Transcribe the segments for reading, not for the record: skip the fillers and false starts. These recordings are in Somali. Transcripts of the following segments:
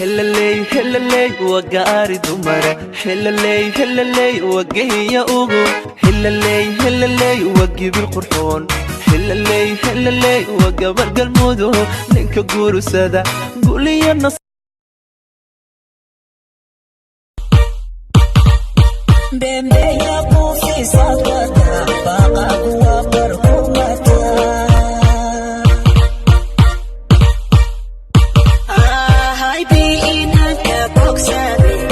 هللي وقاري دمرة هللي وقهي أوغو هللي وقي بالقرحون هللي وقبر قلمودو ننك قورو سادا قولي يا النص بين يقو في صدقة باقا قوى بركومتا هاي بينا كبوكسابي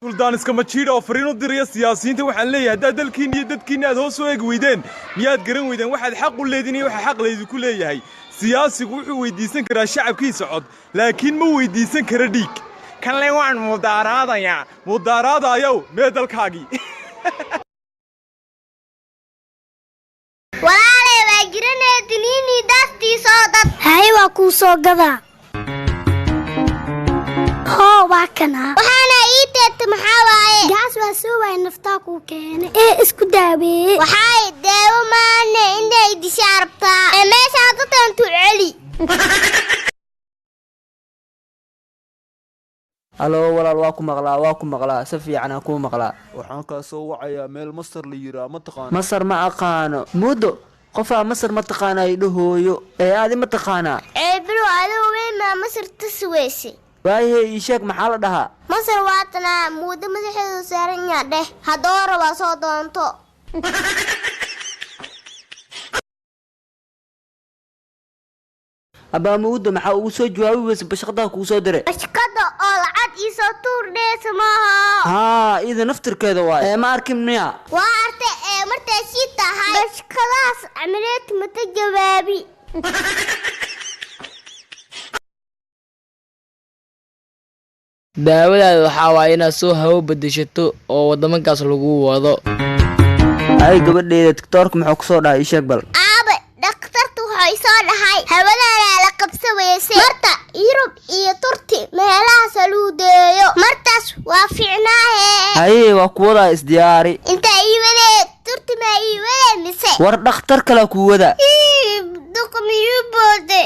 سلطان iskama jiiro fariino diriya siyaasiyiinta waxaan leeyahay dadalkiin iyo dadkiina aad hoos u eeg weydeen miyaad garan weydeen waxaad xaq u leedin iyo waxa xaq leedu ku leeyahay siyaasigu wuxuu weydiisan karaa shacabkiisa cod laakiin ma weydiisan kara dhiig kan leen waan mudaaraadayo meedalkaagi walaale waa jiranay diniini daastii soo dad hay waa ku soo gadaa waa kana waxaana ii teetay maxaa waaye gaas waa soo waay naftaa ku keenay isku daaweey waxay daawo maane inay dishaartaa meesha dadkan tu celi halo walaal waa ku maqlaa si fiican ku maqlaa waxaan ka soo wacayaa meel Masar la yiraahdo ma taqaan Masar ma aqaano mudo qofa Masar ma taqaan ay dhahooyo aadi ma taqaana biro adoo weyn ma Masar tasweesay waaye sheeg maxaa la dhahaa Masar waatana mudo madaxeedu saaran yahay hadoo raba soo doonto aba mudo maxaa ugu soo jawaabi weys bashaqada ku soo diray bashaqada oo lacag ii soo tuur dhees maaha ida naftirkeeda waay ma arkin miya waa artay martay si tahay bashaqadaas amreed mata jawaabi daawadaada waxaa waaye inaad soo hawo bedeshato oo waddamankaas lagu wado ay gabadheeda tiktoorka muxuu ku soo dhahay sheeg bal aabe dhakhtartu waxay soo dhahay hawadaana la qabsaweysay marta Yurub iyo Turki meelahaas lagu deeyo martaas waa fiicnaahe haye waa kuwada isdiyaari inta ii waday Turki ma ii waday mise war dhakhtar kala ku wada duqmiyu boode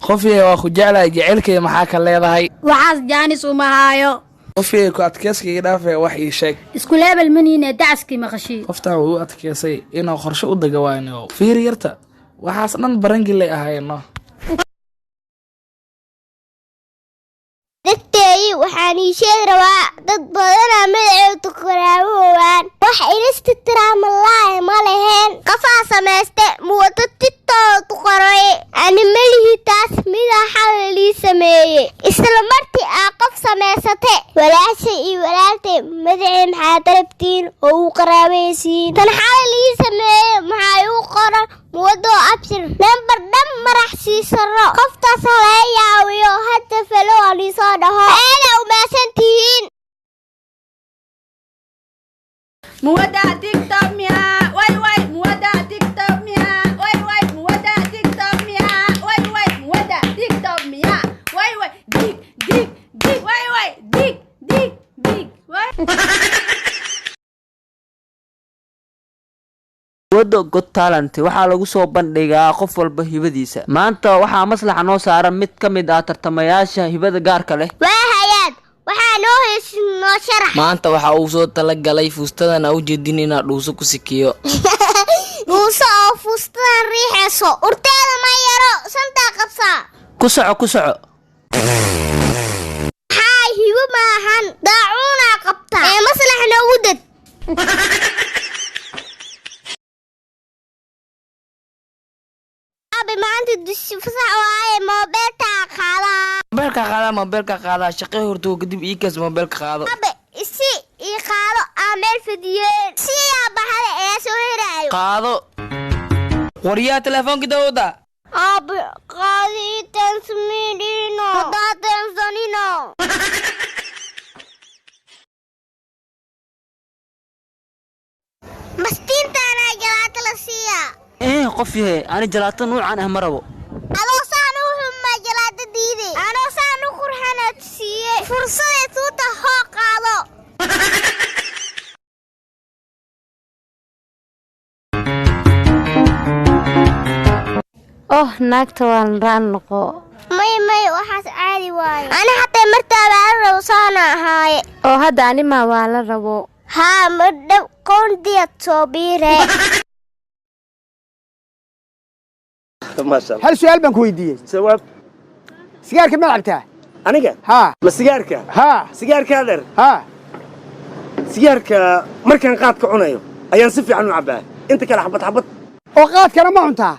qofiyay waa ku jeclay jecelkay maxaa ka leedahay waxaas jaanis uma haayo qofiyay ku adkeyskayga dhaafay wax ii sheeg isku leebel maniina dacaskii maqashii qoftaan wuu adkeysay inuu qorshe u dagawaano fiir yarta waxaas dhan barangilay ahayno dadtay waxaan ii sheeg rabaa dad badan magaceedu qaraabowaan wax ilista tiraamalaay ma leheen qafaa sameeyste muwada tiktok qoray ani malihi taas mida xal li sameeyay isla markii qof sameysate walaashay iyo walaaltay madaceen xaadarabtiin oo qaraabaysiin tan xal li sameeyay maxay u qoran muwado abshir number dhan marax siisaro qoftaas la yaawiyo hadda falo ali soo dhaho ana u maasantiin muwada tiktok miya way muwada tiktok miya way muwada tiktok miya way muwada tiktok miya way dig way dig wado Got Talent waxaa lagu soo bandhigaa qof walba hibadiisa maanta waxaa maslaxa noo saaran mid kamid ah tartamayaasha hibada gaarka leh waa hayad waxaa noo heesin noo sharax maanta waxa uu soo tala galay fuustadan u jeedin inaa dhuuso ku sikiyo dhuuso oo fuustadan riixayso urteeda ma yaro santa qabsa ku soco hay hibo maahan daacuna qabta maslaxna ugu dad maanta dushi fasax waaye mobilka qaada shaqo horto kadib ii kaas mobilka qaado isi ii qaado meel fidiyeen si yaa baxada ee soo hiraayo qaado wariyaa telefoonka dawda qaadi tansmidino datansanino mastintaana jalaato la siiya qof yahay ani jalaato nuucan ah marabo adoo saan u huma jalaato diiday anoo saan u qurxanaad siiyey fursad tuuta hoo qaado naagta waan raan noqo may waxaas caadi waayo ana xataa martaaba aan rabo saana ahaaye oo hadda anima waa la rabo haa madhow qoondiyad soo biire hal su'aal baan ku weydiiyey jawaab sigaarka ma cabtaa aniga haa ma sigaarka haa sigaarka adeer haa sigaarka markaan qaadka cunayo ayaan si fiican u cabbaa inta kale xabad xabad oo qaadkana ma cuntaa